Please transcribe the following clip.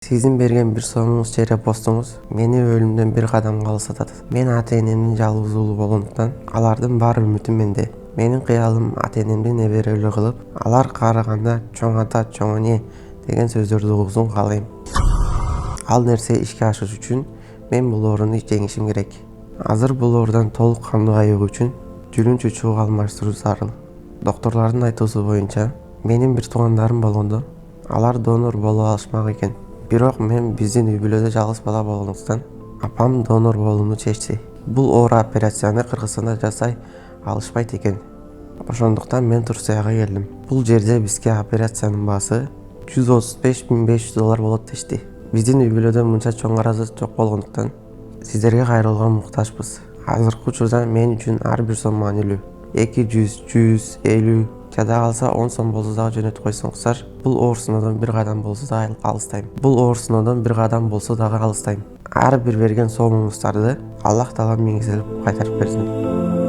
Сиздин берген бир сомуңуз же репостуңуз мени өлүмдөн бир кадам алыстатат. Мен ата-энемдин жалгыз уулу болгондуктан алардын бар үмүтү менде. Менин кыялым ата-энемди неберелүү кылып, алар карыганда чоң ата, чоң эне деген сөздөрдү угузун каалайм. Ал нерсе ишке ашыш үчүн мен бул ооруну жеңишим керек. Азыр бул оорудан толук кандуу айыгуу үчүн жүрүн чучууга алмаштыруу зарыл. Докторлордун айтуусу боюнча, менин бир туугандарым болгондо, алар донор боло алышмак экен. Бирок мен биздин үй бүлөдө жалгыз бала болгондуктан апам донор болууну чечти. Бул оор операцияны Кыргызстанда жасай алышпайт экен. Ошондуктан мен Турцияга келдим. Бул жерде бизге операциянын баасы $135.500 болот дешти. Биздин үй бүлөдө мынча чоң каражат жок болгондуктан сиздерге кайрылууга муктажбыз. Азыркы учурда мен үчүн ар бир сом маанилүү. 200, 100, 50 жада калса 10 сом болсо дагы жөнөтүп койсоңуздар, бул оорусунадан бир кадам болсо дагы алыстайм. Ар бир берген сомуңуздарды Аллах Таала миңзелеп кайтарып берсин.